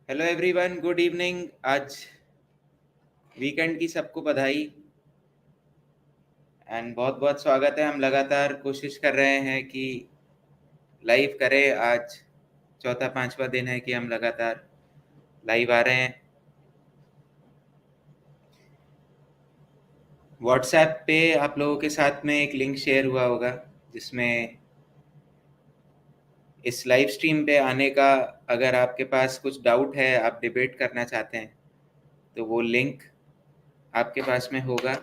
Hello everyone, good evening. आज weekend की सबको बधाई एंड बहुत बहुत स्वागत है। हम लगातार कोशिश कर रहे हैं कि लाइव करें। आज चौथा पांचवा दिन है कि हम लगातार लाइव आ रहे हैं। व्हाट्सएप पे आप लोगों के साथ में एक लिंक शेयर हुआ होगा जिसमें इस लाइव स्ट्रीम पे आने का, अगर आपके पास कुछ डाउट है, आप डिबेट करना चाहते हैं, तो वो लिंक आपके पास में होगा।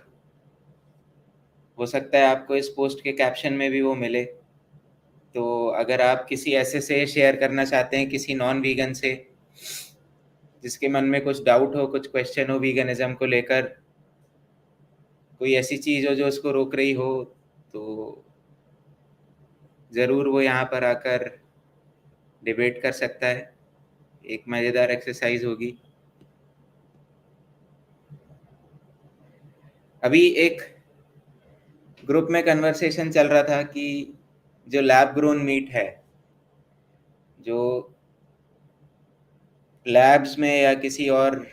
हो सकता है आपको इस पोस्ट के कैप्शन में भी वो मिले। तो अगर आप किसी ऐसे से शेयर करना चाहते हैं, किसी नॉन वीगन से जिसके मन में कुछ डाउट हो, कुछ क्वेश्चन हो वीगनिज्म को लेकर, कोई ऐसी चीज़ हो जो उसको रोक रही हो, तो ज़रूर वो यहाँ पर आकर डिबेट कर सकता है। एक मज़ेदार एक्सरसाइज होगी। अभी एक ग्रुप में कन्वर्सेशन चल रहा था कि जो लैब ग्रोन मीट है, जो लैब्स में या किसी और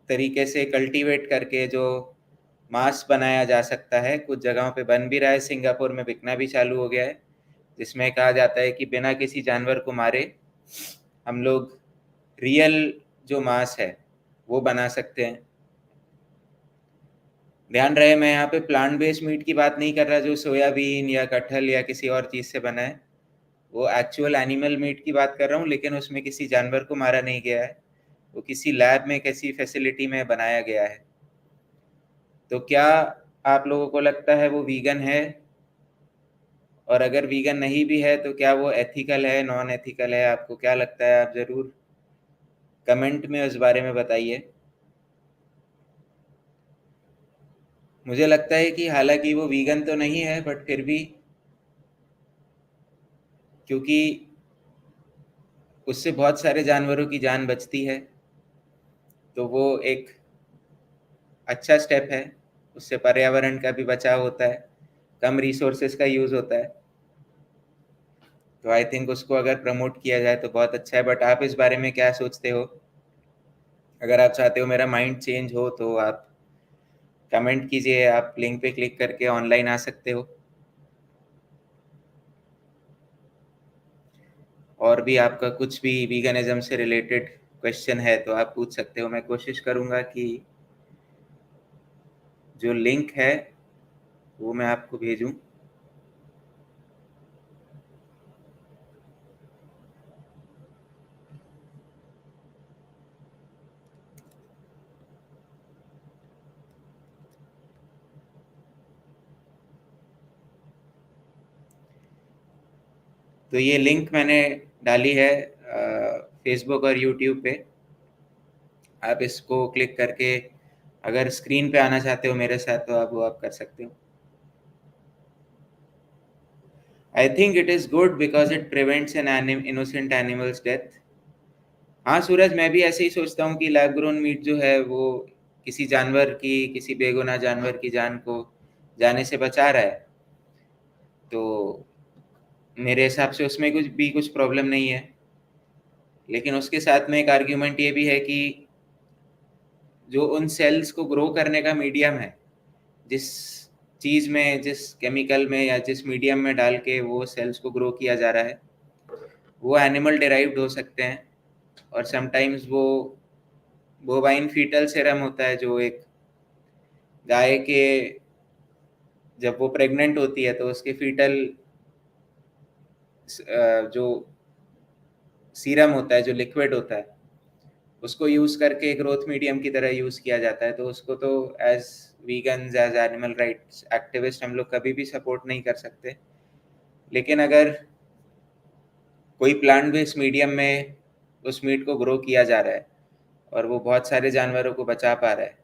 तरीके से कल्टीवेट करके जो मांस बनाया जा सकता है, कुछ जगहों पे बन भी रहा है, सिंगापुर में बिकना भी चालू हो गया है, जिसमें कहा जाता है कि बिना किसी जानवर को मारे हम लोग रियल जो मांस है वो बना सकते हैं। ध्यान रहे, मैं यहाँ पे प्लांट बेस्ड मीट की बात नहीं कर रहा जो सोयाबीन या कटहल या किसी और चीज़ से बना है। वो एक्चुअल एनिमल मीट की बात कर रहा हूँ, लेकिन उसमें किसी जानवर को मारा नहीं गया है, वो किसी लैब में किसी फैसिलिटी में बनाया गया है। तो क्या आप लोगों को लगता है वो वीगन है? और अगर वीगन नहीं भी है तो क्या वो एथिकल है, नॉन एथिकल है? आपको क्या लगता है? आप ज़रूर कमेंट में उस बारे में बताइए। मुझे लगता है कि हालांकि वो वीगन तो नहीं है, बट फिर भी क्योंकि उससे बहुत सारे जानवरों की जान बचती है, तो वो एक अच्छा स्टेप है। उससे पर्यावरण का भी बचाव होता है, कम रिसोर्सेज का यूज़ होता है। तो आई थिंक उसको अगर प्रमोट किया जाए तो बहुत अच्छा है। बट आप इस बारे में क्या सोचते हो? अगर आप चाहते हो मेरा माइंड चेंज हो तो आप कमेंट कीजिए, आप लिंक पे क्लिक करके ऑनलाइन आ सकते हो। और भी आपका कुछ भी वीगनिज्म से रिलेटेड क्वेश्चन है तो आप पूछ सकते हो। मैं कोशिश करूँगा कि जो लिंक है वो मैं आपको भेजूँ। तो ये लिंक मैंने डाली है फेसबुक और यूट्यूब पे। आप इसको क्लिक करके अगर स्क्रीन पे आना चाहते हो मेरे साथ तो आप वो आप कर सकते हो। I think it is good because it prevents an innocent animals death. हाँ सूरज, मैं भी ऐसे ही सोचता हूँ कि लैब ग्रोन मीट जो है वो किसी जानवर की, किसी बेगुनाह जानवर की जान को जाने से बचा रहा है। तो मेरे हिसाब से उसमें कुछ प्रॉब्लम नहीं है। लेकिन उसके साथ में एक आर्ग्यूमेंट ये भी है कि जो उन सेल्स को ग्रो करने का मीडियम है, जिस चीज़ में, जिस केमिकल में या जिस मीडियम में डाल के वो सेल्स को ग्रो किया जा रहा है, वो एनिमल डिराइव्ड हो सकते हैं। और समटाइम्स वो बोवाइन फीटल सेरम होता है जो एक गाय के, जब वो प्रेग्नेंट होती है तो उसके फीटल जो सीरम होता है, जो लिक्विड होता है, उसको यूज़ करके ग्रोथ मीडियम की तरह यूज़ किया जाता है। तो उसको तो as vegans, as animal rights activist हम लोग कभी भी सपोर्ट नहीं कर सकते। लेकिन अगर कोई प्लांट बेस्ड मीडियम में उस मीट को ग्रो किया जा रहा है और वो बहुत सारे जानवरों को बचा पा रहा है,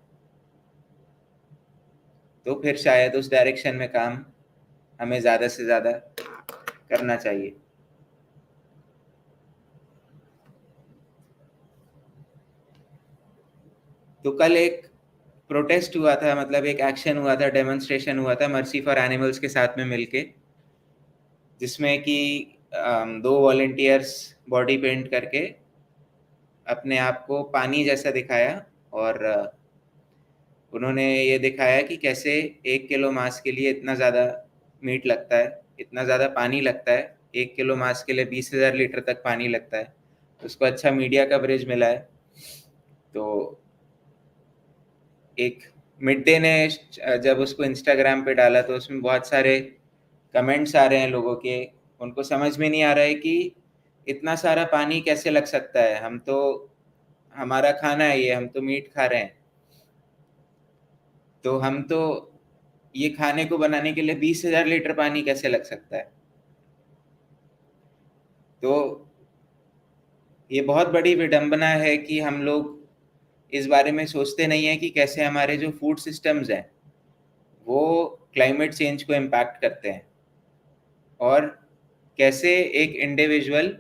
तो फिर शायद उस डायरेक्शन में काम हमें ज़्यादा से ज़्यादा करना चाहिए। तो कल एक प्रोटेस्ट हुआ था, मतलब एक एक्शन हुआ था, डेमोन्स्ट्रेशन हुआ था मर्सी फॉर एनिमल्स के साथ में मिलके, जिसमें कि दो वॉलेंटियर्स बॉडी पेंट करके अपने आप को पानी जैसा दिखाया, और उन्होंने ये दिखाया कि कैसे 1 किलो मांस के लिए इतना ज़्यादा मीट लगता है, इतना ज़्यादा पानी लगता है। 1 किलो मांस के लिए 20,000 लीटर तक पानी लगता है। तो उसको अच्छा मीडिया कवरेज मिला है। तो एक मिड डे ने जब उसको इंस्टाग्राम पे डाला तो उसमें बहुत सारे कमेंट्स आ रहे हैं लोगों के। उनको समझ में नहीं आ रहा है कि इतना सारा पानी कैसे लग सकता है। हम तो, हमारा खाना है ये, हम तो मीट खा रहे हैं, तो हम तो ये खाने को बनाने के लिए 20,000 लीटर पानी कैसे लग सकता है। तो ये बहुत बड़ी विडंबना है कि हम लोग इस बारे में सोचते नहीं है कि कैसे हमारे जो फूड सिस्टम्स हैं वो क्लाइमेट चेंज को इम्पैक्ट करते हैं, और कैसे एक इंडिविजुअल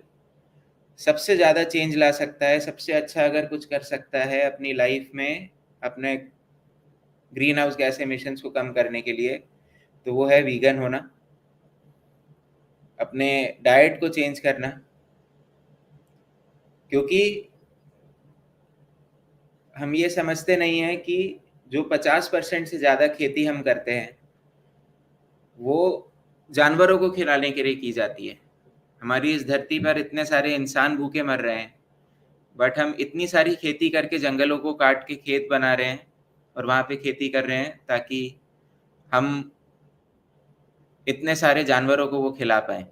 सबसे ज़्यादा चेंज ला सकता है। सबसे अच्छा अगर कुछ कर सकता है अपनी लाइफ में अपने ग्रीन हाउस गैस एमिशंस को कम करने के लिए, तो वो है वीगन होना, अपने डाइट को चेंज करना। क्योंकि हम ये समझते नहीं हैं कि जो 50% से ज़्यादा खेती हम करते हैं वो जानवरों को खिलाने के लिए की जाती है। हमारी इस धरती पर इतने सारे इंसान भूखे मर रहे हैं, बट हम इतनी सारी खेती करके जंगलों को काट के खेत बना रहे हैं और वहाँ पे खेती कर रहे हैं ताकि हम इतने सारे जानवरों को वो खिला पाएँ।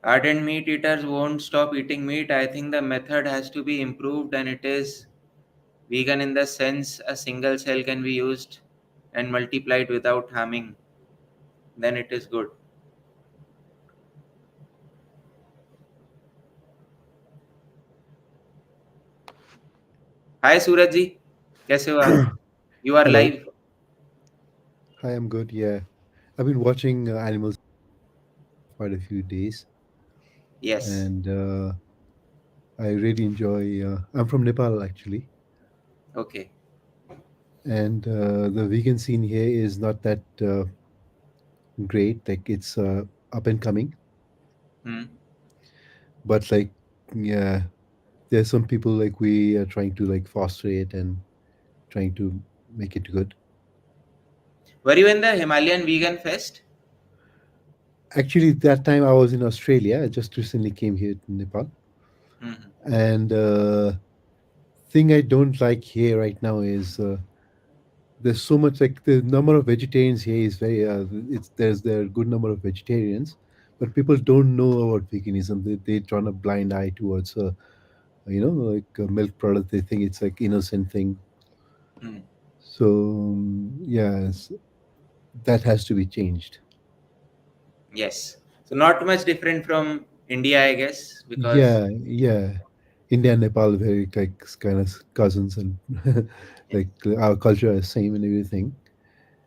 Ardent meat eaters won't stop eating meat. I think the method has to be improved, and it is vegan in the sense a single cell can be used and multiplied without harming. Then it is good. Hi सूरज जी, कैसे हो आप? You are Hello. live. Hi, I'm good. Yeah. I've been watching animals quite a few days, Yes. and I really enjoy. I'm from Nepal actually, Okay. and the vegan scene here is not that great. Like it's up and coming, Hmm. but like yeah, there's some people like we are trying to like foster it and trying to make it good. Were you in the Himalayan Vegan Fest? Actually, that time I was in Australia. I just recently came here to Nepal, Hmm. and thing I don't like here right now is. There's so much like the number of vegetarians here is very it's there's there are good number of vegetarians, but people don't know about veganism. They turn a blind eye towards like a milk product. They think it's like innocent thing. Hmm. So yes, that has to be changed. Yes. So not much different from India, I guess, because Yeah. India and Nepal very like kind of cousins, and yeah. like our culture is same and everything.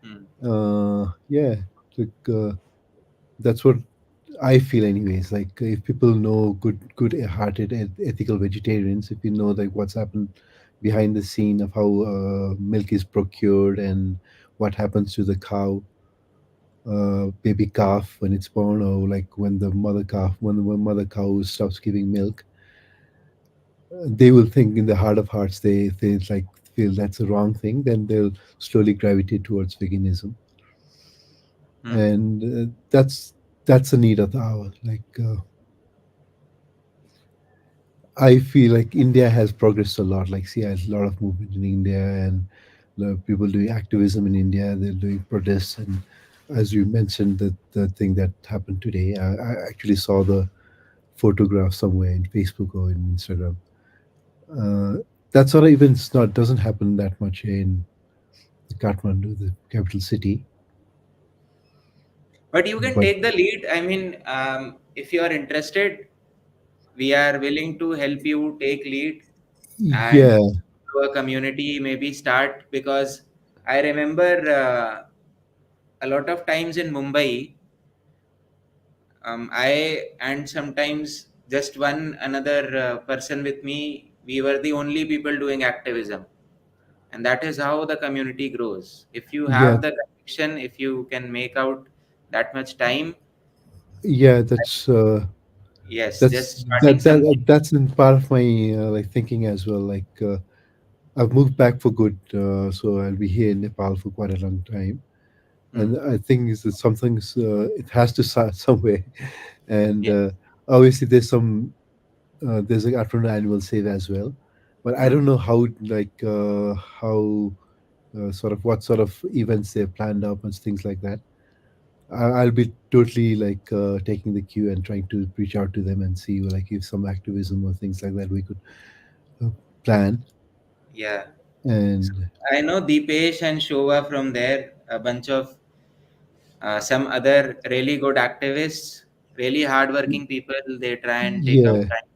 Hmm. Yeah, like that's what I feel anyways. Like if people know good-hearted, ethical vegetarians, if you know like what's happened behind the scene of how milk is procured and what happens to the cow, baby calf when it's born, or like when the mother calf, when mother cow stops giving milk, they will think in the heart of hearts they like feel that's a wrong thing. Then they'll slowly gravitate towards veganism, Hmm. and that's the need of the hour. Like. I feel like India has progressed a lot. Like, see, there's a lot of movement in India, and a lot of people doing activism in India. They're doing protests, and as you mentioned, the thing that happened today, I actually saw the photograph somewhere in Facebook or in Instagram. That sort of events not doesn't happen that much in Kathmandu, the capital city. But you can But take the lead. I mean, if you are interested, we are willing to help you take lead and yeah, to a community maybe start, because I remember a lot of times in Mumbai, I and sometimes just one another person with me, we were the only people doing activism, and that is how the community grows. If you yeah, have the conviction, if you can make out that much time, Yeah, Yes, just starting something. that's in part of my like thinking as well. Like I've moved back for good, so I'll be here in Nepal for quite a long time, Hmm. and I think is that something's it has to start somewhere, and Yeah. obviously there's like afternoon annual sale as well, but I Hmm. don't know how sort of what sort of events they've planned up and things like that. I'll be totally like taking the cue and trying to reach out to them and see like if some activism or things like that we could uh, plan. Yeah. So And I know Deepesh and Shova from there, a bunch of some other really good activists, really hardworking people. They try and take out yeah, time.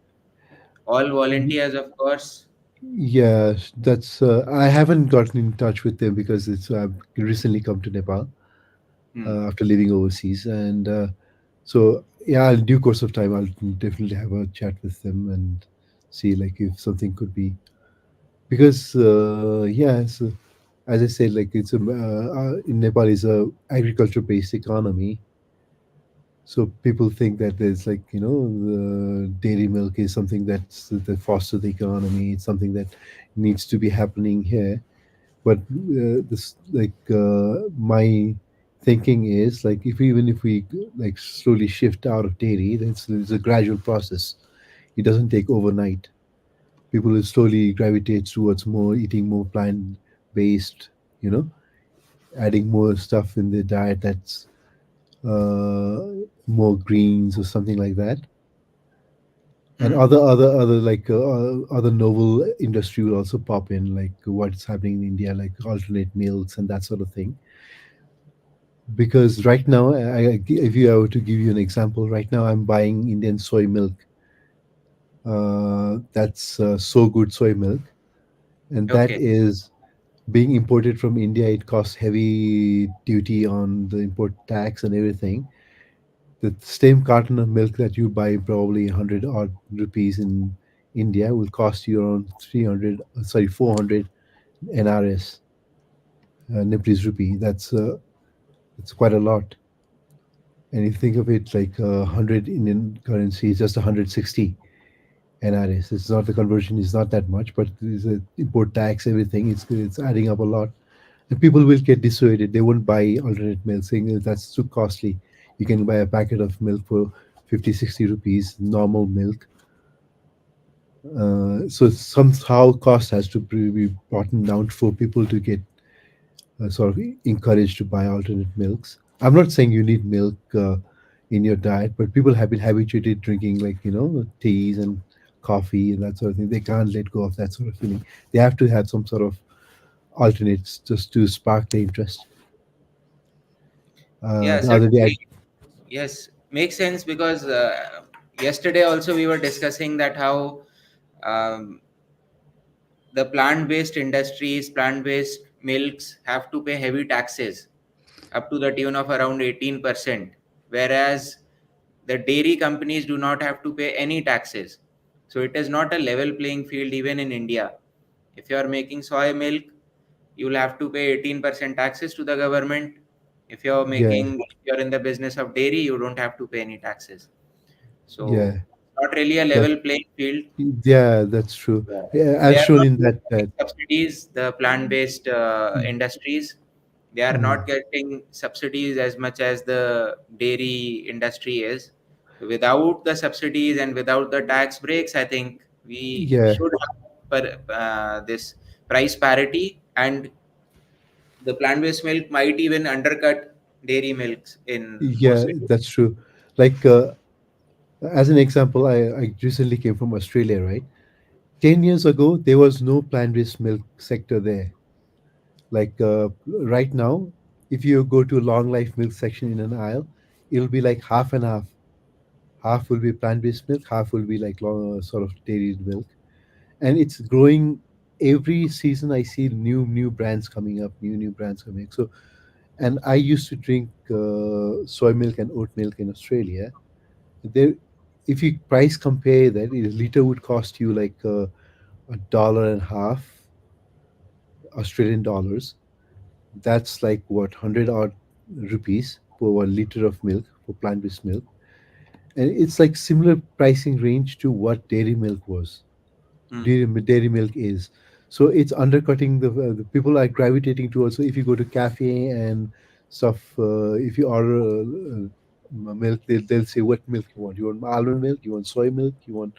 All volunteers, of course. yeah, that's I haven't gotten in touch with them because it's I've recently come to Nepal Hmm. after living overseas, and so yeah, in due course of time, I'll definitely have a chat with them and see like if something could be because yeah, so as I said, like it's in Nepal is a agriculture based economy. So people think that there's like the dairy milk is something that fosters the economy. It's something that needs to be happening here. But this like my thinking is like if even if we like slowly shift out of dairy, then it's a gradual process. It doesn't take overnight. People will slowly gravitate towards more eating more plant based, you know, adding more stuff in their diet that's uh, more greens or something like that. And Hmm. other like other novel industry will also pop in, like what's happening in India, like alternate milks and that sort of thing. Because right now, if you were to give you an example, right now I'm buying Indian soy milk. That's so good soy milk, and that Okay. is being imported from India. It costs heavy duty on the import tax and everything. The same carton of milk that you buy probably 100 odd rupees in India will cost you around 300, sorry, 400 NRS, Nepalese rupee. That's quite a lot. And you think of it like 100 Indian currency is just 160 NRS. It's not the conversion is not that much, but there's a import tax, everything. It's adding up a lot, and people will get dissuaded. They won't buy alternate milk, saying that's too costly. You can buy a packet of milk for 50, 60 rupees, normal milk. So somehow cost has to be brought down for people to get sort of encouraged to buy alternate milks. I'm not saying you need milk in your diet, but people have been habituated drinking like teas and coffee and that sort of thing. They can't let go of that sort of feeling. They have to have some sort of alternates just to spark their interest. Yeah, The other day, certainly. Yes, makes sense because yesterday also we were discussing that how um, the plant-based industries, plant-based milks have to pay heavy taxes up to the tune of around 18%, whereas the dairy companies do not have to pay any taxes. So it is not a level playing field even in India. If you are making soy milk, you will have to pay 18% taxes to the government. If you're yeah, making, if you're in the business of dairy, you don't have to pay any taxes. So yeah, not really a that level playing field. yeah, that's true. Yeah. Yeah, They as are shown not in even that. getting subsidies, the plant-based industries. They are Mm, not getting subsidies as much as the dairy industry is. Without the subsidies and without the tax breaks, I think we yeah, should have this price parity, and the plant-based milk might even undercut dairy milks in most yeah, situations. that's true. Like as an example, I recently came from Australia, right? 10 years ago, there was no plant based milk sector there. Like right now, if you go to a long life milk section in an aisle, it'll be like half and half. Half will be plant based milk, half will be like long, sort of dairy milk. And it's growing every season. I see new brands coming up, new brands coming. So, and I used to drink soy milk and oat milk in Australia. There, if you price compare that, a liter would cost you like a dollar and a half Australian dollars. That's like what 100 odd rupees for 1 liter of milk for plant-based milk. and it's like similar pricing range to what dairy milk was. Hmm. Dairy milk is. So it's undercutting the people are gravitating towards. So if you go to cafe and stuff, if you order milk, they'll say what milk you want. You want almond milk, you want soy milk, you want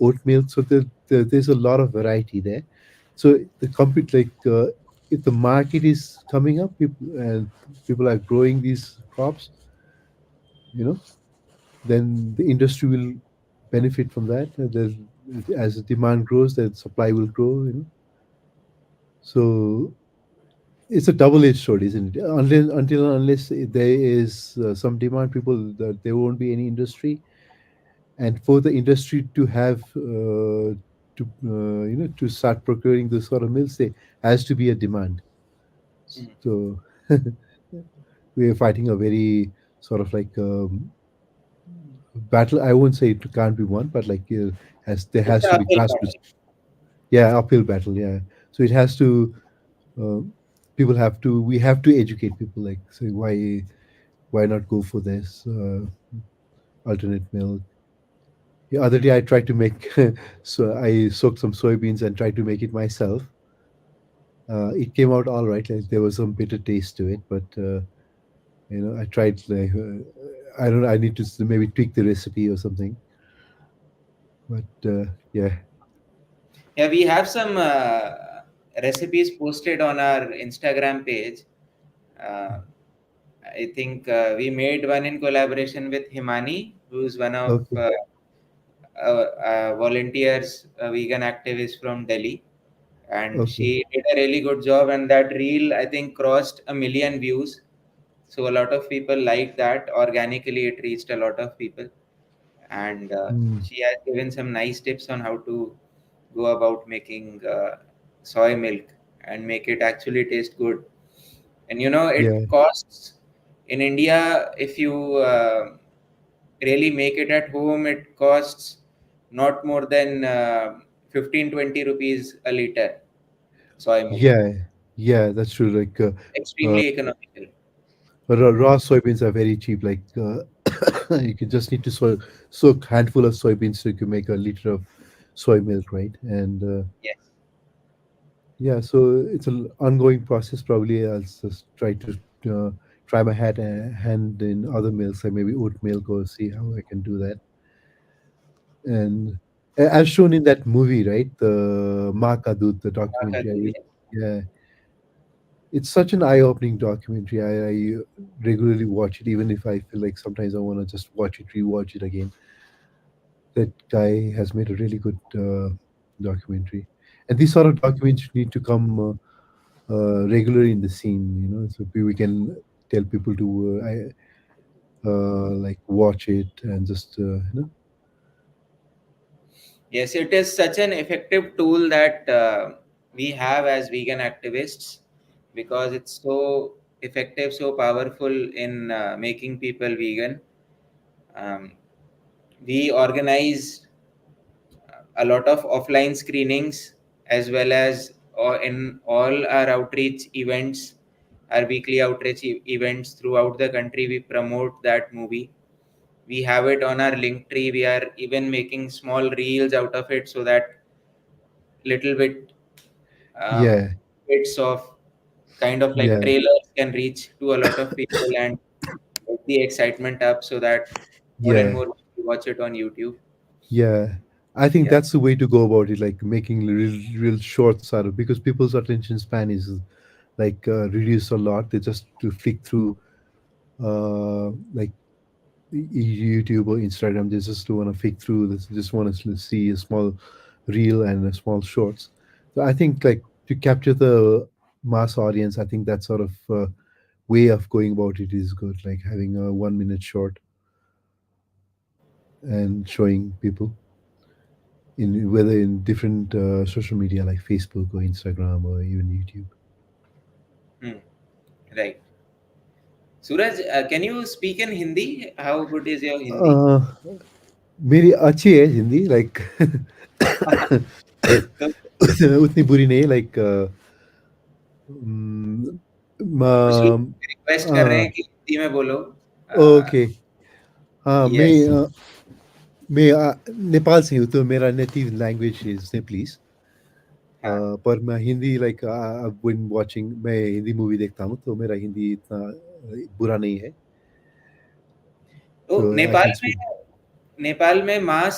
oat milk. So there's a lot of variety there. So the compete like if the market is coming up, people are growing these crops, you know, then the industry will benefit from that. As the demand grows, the supply will grow. So it's a double-edged sword, isn't it? Unless there is some demand, people there won't be any industry, and for the industry to have to start procuring this sort of mills, there has to be a demand. Hmm. So we are fighting a very sort of like battle. I won't say it can't be won, but like has there It's has an to be uphill grassroots. battle. Yeah, uphill battle. Yeah, so it has to. Uh, people have to. We have to educate people. Like, say, why not go for this alternate milk? The other day, I tried to make. So I soaked some soybeans and tried to make it myself. It came out all right. Like there was some bitter taste to it, but I tried. Like, I don't know. I need to maybe tweak the recipe or something. But yeah. Yeah, we have some recipes posted on our Instagram page. Uh, I think we made one in collaboration with Himani, who's one of Okay. volunteers, a vegan activist from Delhi, and Okay. she did a really good job. And that reel, I think, crossed 1 million views. So a lot of people liked that. Organically, it reached a lot of people, and Mm, she has given some nice tips on how to go about making soy milk and make it actually taste good. And yeah. it costs in India, if you really make it at home, it costs not more than 15-20 rupees a liter soy milk. Yeah. Yeah. That's true. Like uh, Extremely economical. raw soybeans are very cheap. Like you can just need to soak handful of soybeans so you can make a liter of soy milk, right? And Yes. yeah, so it's an ongoing process. Probably I'll just try to try my hand in other milks, like maybe oat milk, or see how I can do that. And as shown in that movie, right, the Ma Ka Doodh, the documentary. Yeah, it's such an eye-opening documentary. I regularly watch it, even if I feel like sometimes I want to just watch it, rewatch it again. That guy has made a really good documentary, and these sort of documentaries need to come regularly in the scene. So we can tell people to like watch it and just Yes, it is such an effective tool that we have as vegan activists, because it's so effective, so powerful in making people vegan. Um, we organize a lot of offline screenings, as well as in all our outreach events, our weekly outreach events throughout the country. We promote that movie. We have it on our link tree. We are even making small reels out of it, so that little bit um, yeah, bits of kind of like yeah, trailers can reach to a lot of people and get the excitement up, so that more and yeah, more people watch it on YouTube. yeah. I think Yeah. that's the way to go about it, like making real shorts out of, because people's attention span is like reduced a lot. They just to flick through like YouTube or Instagram. They just want to flick through this, just want to see a small reel and a small shorts. So I think like to capture the mass audience, I think that sort of way of going about it is good. Like having a 1 minute short and showing people in whether in different social media like Facebook or Instagram or even YouTube. Hmm. Right. Suraj, can you speak in Hindi? How good is your Hindi? Uh, मेरी अच्छी है Hindi like तो उतनी बुरी नहीं like कुछ लोग request कर रहे हैं कि हिंदी में बोलो. ओके हाँ मैं यस. मैं नेपाल से हूँ, तो मेरा नेटिव लैंग्वेज इज प्लीज। हाँ। पर मैं हिंदी लाइक व्हेन वाचिंग, मैं हिंदी मूवी देखता हूँ, तो मेरा हिंदी इतना बुरा नहीं है, तो तो आई कैन स्पीक। नेपाल में मांस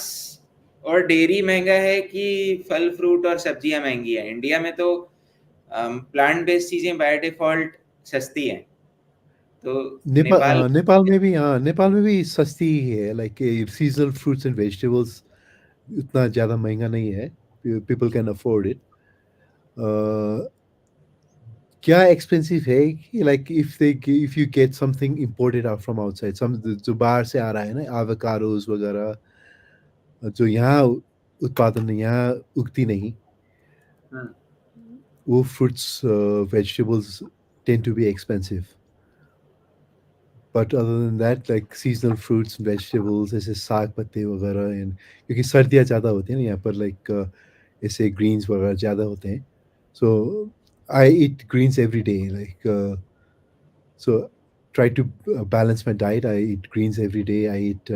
और डेयरी महंगा है कि फल फ्रूट और सब्जियां महंगी है? इंडिया में तो प्लांट बेस्ड चीजें बाय डिफॉल्ट सस्ती हैं, तो नेपाल। नेपाल में भी, हाँ, नेपाल में भी सस्ती ही है, like seasonal fruits and vegetables उतना ज़्यादा महंगा नहीं है, पीपल कैन अफोर्ड इट। क्या एक्सपेंसिव है कि like if you get something imported out from outside, some जो बाहर से आ रहा है ना, एवोकाडोस वगैरह, जो यहाँ उत्पादन यहाँ उगती नहीं, हम्म। वो fruits vegetables tend to be expensive. But other than that, like seasonal fruits vegetables ऐसे साग पत्ते वगैरह, एंड क्योंकि सर्दियाँ ज़्यादा होती हैं ना यहाँ पर, लाइक ऐसे ग्रीन्स वगैरह ज़्यादा होते हैं, so I eat greens every day, like so try to balance my diet. I eat greens every day. I eat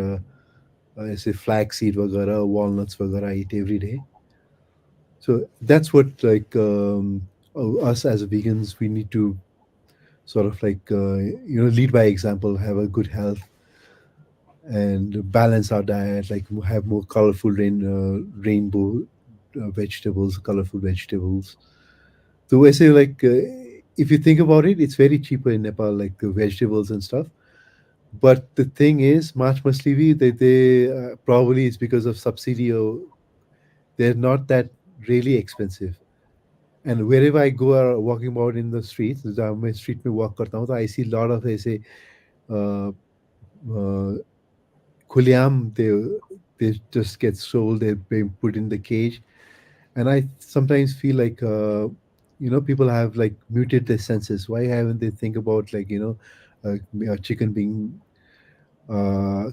ऐसे flaxseed वगैरह, walnuts वगैरह I eat every day. So that's what, like, us as vegans, we need to sort of like lead by example, have a good health, and balance our diet, like have more colorful rainbow vegetables, colorful vegetables. So I say, like, if you think about it, it's very cheaper in Nepal, like the vegetables and stuff. But the thing is, March Maslivi, they probably it's because of subsidy, or they're not that really expensive. And wherever I go or walking about in the streets, जहाँ मैं street में walk करता हूँ, तो I see a lot of ऐसे uh, uh, खुलेआम, they just get sold, they're being put in the cage, and I sometimes feel like people have like muted their senses. Why haven't they think about, like, a chicken being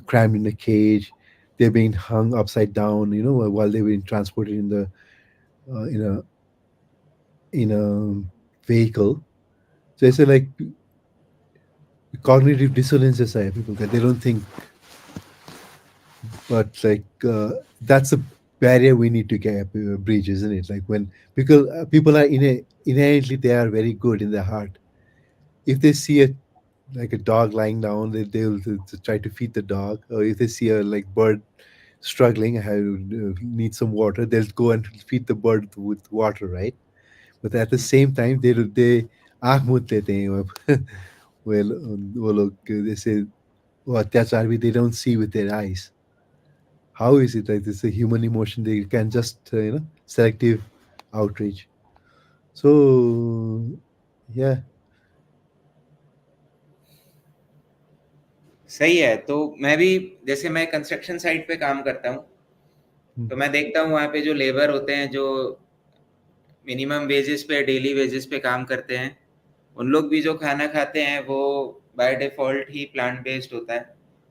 crammed in a cage, they're being hung upside down, while they're being transported in the in a vehicle. So it's a, like, cognitive dissonance is people get, they don't think, but like that's a barrier we need to get bridge, isn't it? Like when people are inherently they are very good in their heart. If they see a like a dog lying down, they'll try to feed the dog, or if they see a like bird struggling, need some water, they'll go and feed the bird with water, right? But at the same time, they आँख मूंद लेते हैं वो लोग जैसे वो अत्याचार भी, they don't see with their eyes. How is it like this a human emotion? They can just selective outrage. So yeah. सही है। तो मैं भी, जैसे मैं कंस्ट्रक्शन साइट पे काम करता हूँ, Mm. तो मैं देखता हूँ वहाँ पे जो लेबर होते हैं, जो मिनिमम वेजेस पे, डेली वेजेस पे काम करते हैं, उन लोग भी जो खाना खाते हैं वो by default he plant based होता है,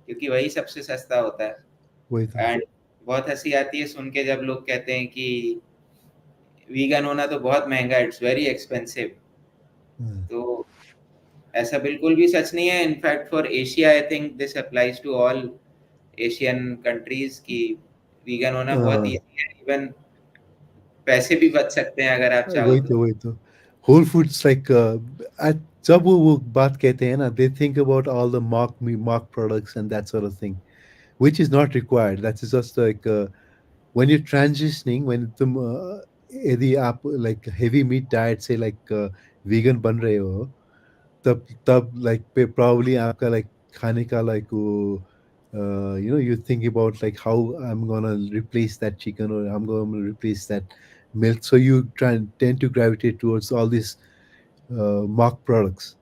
क्योंकि वही सबसे सस्ता होता वही तो। है। एंड बहुत हंसी आती है सुन के जब लोग कहते हैं कि वीगन होना तो बहुत महंगा, इट्स वेरी एक्सपेंसिव। हाँ। तो ऐसा बिल्कुल भी सच नहीं है। In fact for Asia I think this applies to all Asian countries की वीगन होना बहुत हाँ, ईजी है। इवन पैसे भी बच सकते हैं अगर आप चाहो तो। वही तो होल फूड्स लाइक, जब वो बात कहते हैं ना, they think about all the mark products and that sort of thing, which is not required. That is just like when you're transitioning, when यदि आप like heavy meat diet से like vegan बन रहे हो, तब तब like probably आपका like खाने का like वो you think about like how I'm gonna replace that chicken, or I'm gonna replace that milk, so you tend to gravitate towards all these mock products.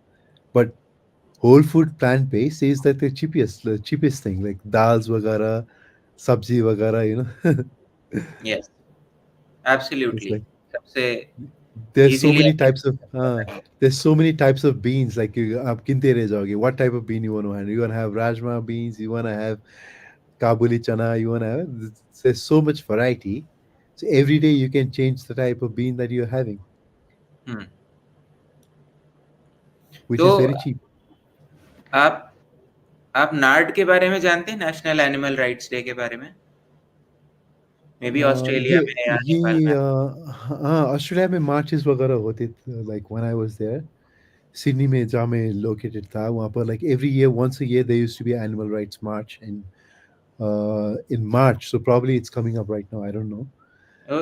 But whole food plant based is that the cheapest thing, like dals वगैरह, sabzi वगैरह, yes, it's absolutely. like सबसे there's so easily many types of available. there's so many types of beans, like आप गिनते रह जाओगे what type of bean you want to have. You want to have rajma beans, you want to have kabuli chana, you want to have, there's so much variety, so every day you can change the type of bean that you're having, hmm. which तो is very cheap. आप नार्ड के बारे में जानते हैं, national animal rights day के बारे में? मे बी ऑस्ट्रेलिया ये में या नेपाल ये में। हाँ, ऑस्ट्रेलिया में मार्चेस वगैरह होते थे, like when I was there. Sydney में जहाँ मैं लोकेटेड था वहाँ पर like every year once a year there used to be animal rights march in March, so probably it's coming up right now, I don't know. Oh,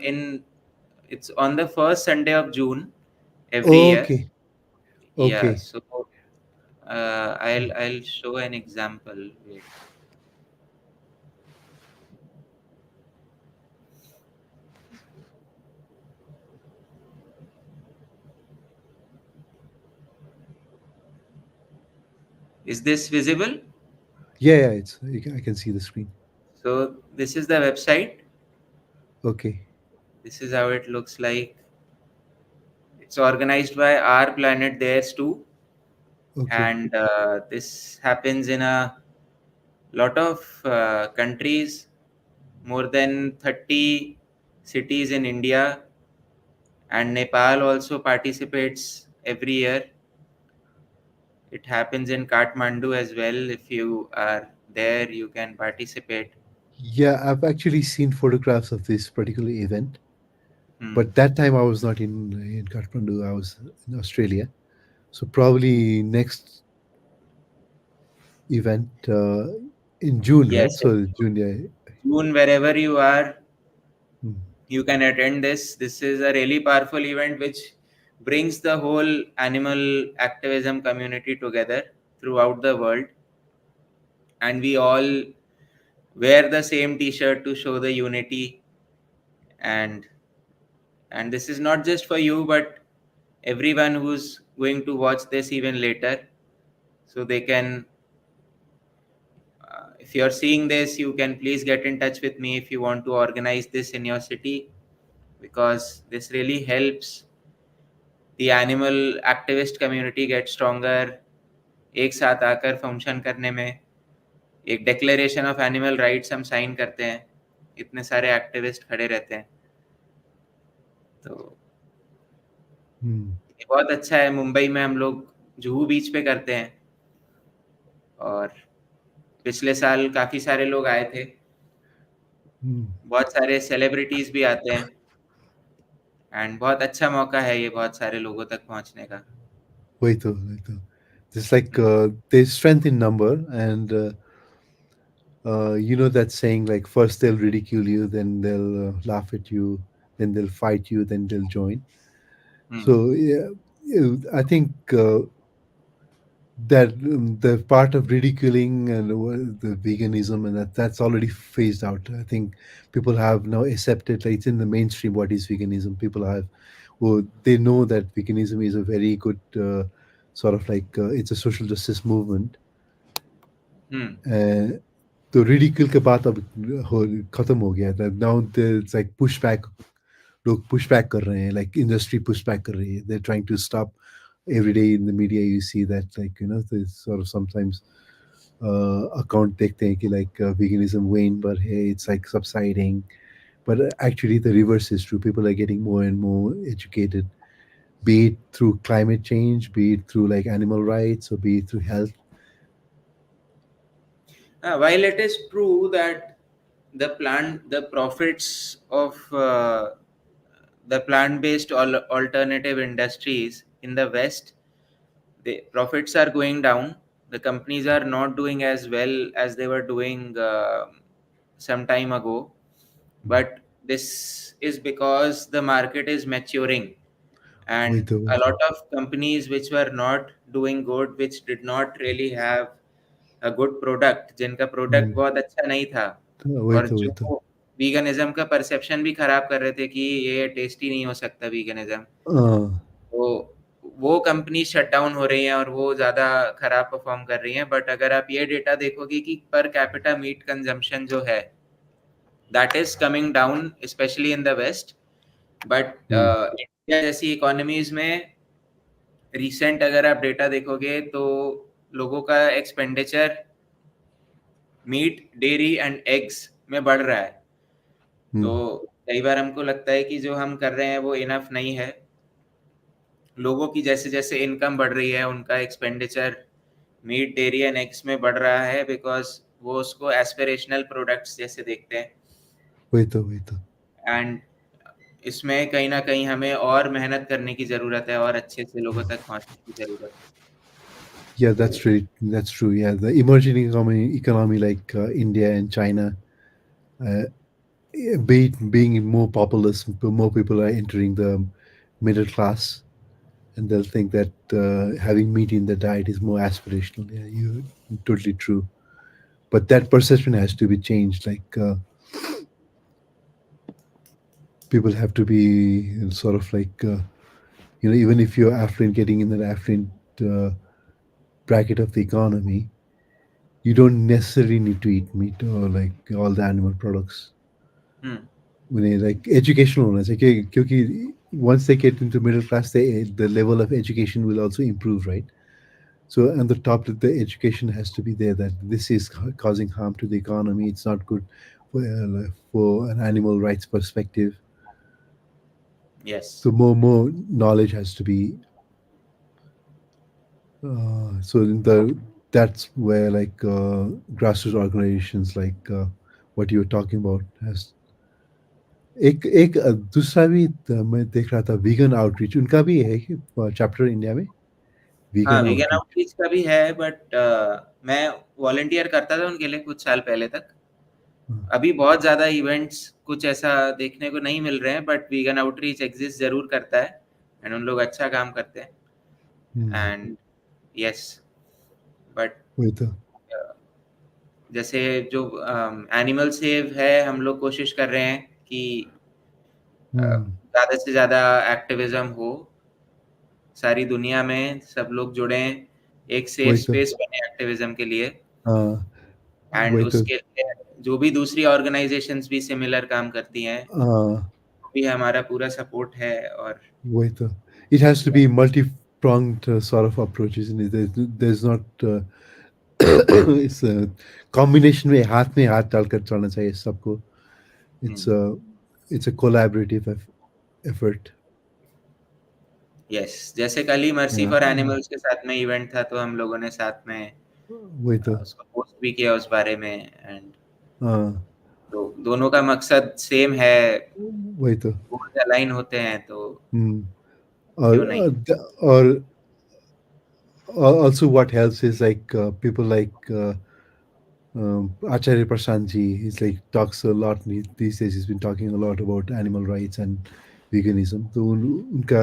in it's on the first Sunday of June every year. Okay, Yeah, okay. so I'll show an example. Wait. Is this visible? Yeah, yeah, I can see the screen. So this is the website. Okay, This is how it looks like. It's organized by Our Planet Theirs too, okay. and this happens in a lot of countries, more than 30 cities in India, and Nepal also participates every year. It happens in Kathmandu as well. If you are there, you can participate. Yeah, I've actually seen photographs of this particular event, Hmm. but that time I was not in Kathmandu. I was in Australia. So probably next event in June, right? Yes, in So June, yeah. June, wherever you are, Mm. you can attend this. This is a really powerful event which brings the whole animal activism community together throughout the world, and we all wear the same T-shirt to show the unity. and and this is not just for you, but everyone who's going to watch this even later, so they can, if you're seeing this, you can please get in touch with me if you want to organize this in your city, because this really helps the animal activist community get stronger. एक साथ आकर function करने में, एक declaration of animal rights हम sign करते हैं, इतने सारे एक्टिविस्ट खड़े रहते हैं, तो Mm. ये बहुत अच्छा है। मुंबई में हम लोग जुहू बीच पे करते हैं, और पिछले साल काफ़ी सारे लोग आए थे, Mm. बहुत सारे सेलिब्रिटीज़ भी आते हैं, एंड बहुत अच्छा मौका है ये बहुत सारे लोगों तक पहुंचने का। Wait, though. It's like there's strength in number, and you know that saying, like first they'll ridicule you, then they'll laugh at you, then they'll fight you, then they'll join. Hmm. So yeah, I think that the part of ridiculing and the veganism and that's already phased out. I think people have now accepted, like it's in the mainstream what is veganism. People have, well, they know that veganism is a very good sort of like it's a social justice movement. हम्म। तो ridicule के बाद अब खत्म हो गया था. Now it's like push back. लोग push back कर रहे हैं, लाइक इंडस्ट्री पुश बैक कर रही है. They trying to stop. Every day in the media you see that, like, you know, there's sort of sometimes account देखते हैं कि like veganism wane, but hey, it's like subsiding. But actually the reverse is true. People are getting more and more educated, be it through climate change, be it through like animal rights, or be it through health. While it is true that the profits of the plant-based alternative industries in the West, the profits are going down. The companies are not doing as well as they were doing some time ago, but this is because the market is maturing, वही and तो वही a तो lot of companies which were not doing good, which did not really have a good product, जिनका product हम्म, बहुत अच्छा नहीं था, वही और तो वही तो जो वीगनिज्म का परसेप्शन भी खराब कर रहे थे कि ये टेस्टी नहीं हो सकता वीगनिज्म, हाँ. तो वो कंपनी शट डाउन हो रही हैं और वो ज़्यादा खराब परफॉर्म कर रही हैं। बट अगर आप ये डेटा देखोगे कि पर कैपिटा मीट कंजम्पशन जो है, that is coming down specially in the west, but hmm, India जैसी इकोनॉमीज में रिसेंट अगर आप डेटा देखोगे तो लोगों का expenditure meat, dairy and eggs में बढ़ रहा है। तो हम्म. कई बार हमको लगता है कि जो हम कर रहे हैं वो इनफ नहीं है। लोगों की जैसे जैसे इनकम बढ़ रही है, उनका expenditure meat, dairy and eggs में बढ़ रहा है, बिकॉज वो उसको एस्पिरेशनल प्रोडक्ट्स जैसे देखते हैं। वही तो एंड इसमें कहीं ना कहीं हमें और मेहनत करने की ज़रूरत है और अच्छे से लोगों तक पहुंचने की ज़रूरत है। Yeah, that's true. Yeah, the emerging economy like India and China, uh, being more populous, more people are entering the middle class, and they'll think that having meat in the diet is more aspirational. Yeah, you totally true. But that perception has to be changed. Like people have to be sort of like even if you're affluent, getting in that affluent uh, bracket of the economy, you don't necessarily need to eat meat or like all the animal products. हम्म। उन्हें like educational होना चाहिए क्योंकि once they get into middle class, the level of education will also improve, right? So on the top, the education has to be there that this is causing harm to the economy. It's not good for an animal rights perspective. Yes. So more knowledge has to be. So in the that's where like grassroots organizations like what you were talking about has एक एक दूसरा भी मैं देख रहा था vegan outreach उनका भी है चैप्टर इंडिया में हाँ, वीगन वीगन आउटरीच आउटरीच का भी है, बट मैं वॉलंटियर करता था उनके लिए कुछ साल पहले तक। अभी बहुत ज़्यादा इवेंट्स कुछ ऐसा देखने को नहीं मिल रहे हैं, बट वीगन आउटरीच एग्जिस्ट ज़रूर करता है एंड उन लोग अच्छा काम करते हैं। एंड यस, बट वही तो जैसे जो एनिमल सेव है, हम लोग कोशिश कर रहे हैं कि हम्म, ज़्यादा से ज़्यादा एक्टिविज्म हो, सारी दुनिया में सब लोग जुड़ें, एक सेफ वही तो स्पेस बने एक्टिविज्म के लिए। हाँ एंड वही तो उसके लिए जो भी दूसरी ऑर्गेनाइजेशंस भी सिमिलर काम करती हैं, हाँ भी हमारा पूरा सपोर्ट है। और वही तो it has to be multi-pronged sort of approach, isn't it? There's not it's a combination में हाथ डालकर चलना चाहिए सबको. it's a it's a collaborative effort. Yes, जैसे कल ही मर्सी हाँ फॉर एनिमल्स के साथ में इवेंट था, तो हम लोगों ने साथ में वही तो उसको पोस्ट भी किया उस बारे में। एंड हाँ तो दोनों का मकसद सेम है, वही तो गोल्स अलाइन होते हैं, तो हम्म और क्यों नहीं। और also what helps is like people like Acharya Prashantji. He's like talks a lot these days. He's been talking a lot about animal rights and veganism. तो उनका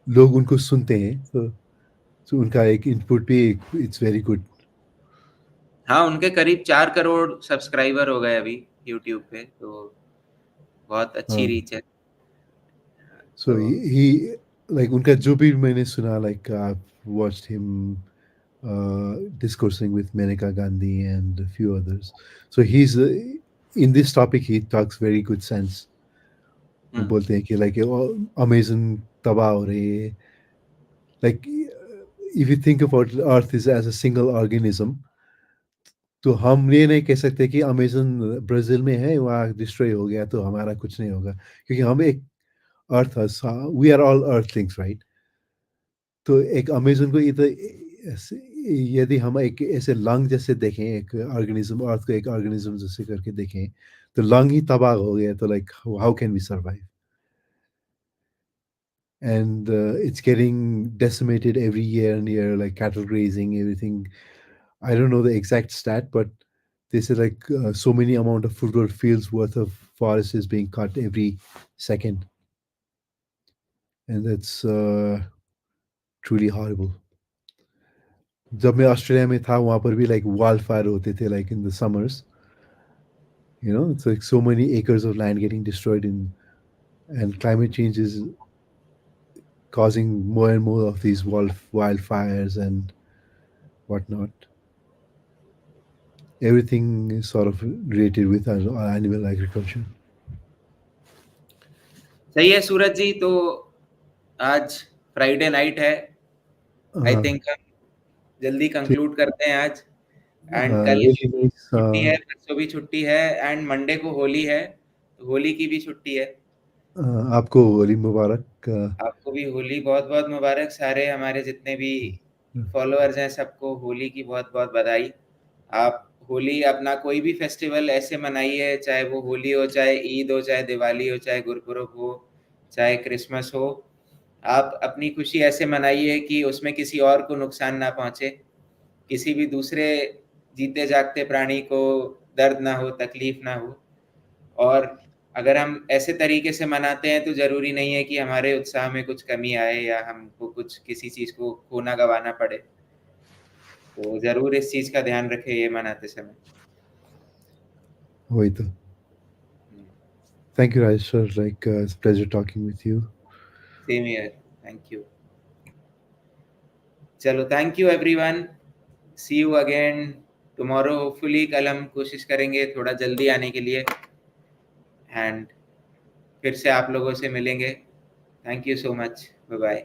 लोग उनको सुनते हैं तो उनका एक इनपुट भी इट्स वेरी गुड. हाँ, उनके करीब 4 करोड़ सब्सक्राइबर हो गए अभी यूट्यूब पे, तो बहुत अच्छी रीच है। So तो he like उनका जो भी मैंने सुना like I've watched him discoursing with Maneka Gandhi and a few others. So he's in this topic he talks very good sense. वो हम्म। बोलते हैं कि like अमेजन तबाह हो रही है. Like if you think about Earth is as a single organism, तो हम ये नहीं कह सकते कि अमेजन ब्राजील में है वहाँ डिस्ट्रॉय हो गया तो हमारा कुछ नहीं होगा क्योंकि हम एक earth we are all earthlings right. तो एक अमेज़न को इधर यदि हम एक ऐसे लंग जैसे देखें एक ऑर्गेनिज्म अर्थ को एक ऑर्गेनिज्म जैसे करके देखें तो लंग ही तबाह हो गया तो like how can we survive and it's getting decimated every year and year like cattle grazing everything. I don't know the exact stat but they say like so many amount of football fields worth of forest is being cut every second and that's truly horrible. जब मैं Australia में था वहाँ पर भी like wild fire होते थे like in the summers. It's like so many acres of land getting destroyed in and climate change is causing more and more of these wildfires and whatnot. Everything is sort of related with our animal agriculture. सही है सूरज जी, तो आज Friday night है। आई uh, think हम जल्दी conclude करते हैं आज। एंड कल really nice. छुट्टी है, परसों भी छुट्टी है, एंड मंडे को होली है, तो होली की भी छुट्टी है। आपको होली मुबारक. आपको भी होली बहुत बहुत मुबारक। सारे हमारे जितने भी फॉलोअर्स हैं, सबको होली की बहुत बहुत बधाई। आप होली अपना कोई भी फेस्टिवल ऐसे मनाइए, चाहे वो होली हो, चाहे ईद हो, चाहे दिवाली हो, चाहे गुरपुरब हो, चाहे क्रिसमस हो। आप अपनी खुशी ऐसे मनाइए कि उसमें किसी और को नुकसान ना पहुंचे, किसी भी दूसरे जीते जागते प्राणी को दर्द ना हो, तकलीफ ना हो। और अगर हम ऐसे तरीके से मनाते हैं तो जरूरी नहीं है कि हमारे उत्साह में कुछ कमी आए या हमको कुछ किसी चीज को खोना गंवाना पड़े। तो जरूर इस चीज का ध्यान रखें ये मनाते समय। वही तो। Thank you, Raj, sir. Like, it's a pleasure talking with you. Same year. Thank you. चलो, thank you everyone. See you again tomorrow hopefully. कल हम कोशिश करेंगे थोड़ा जल्दी आने के लिए, एंड फिर से आप लोगों से मिलेंगे। Thank you so much. Bye bye.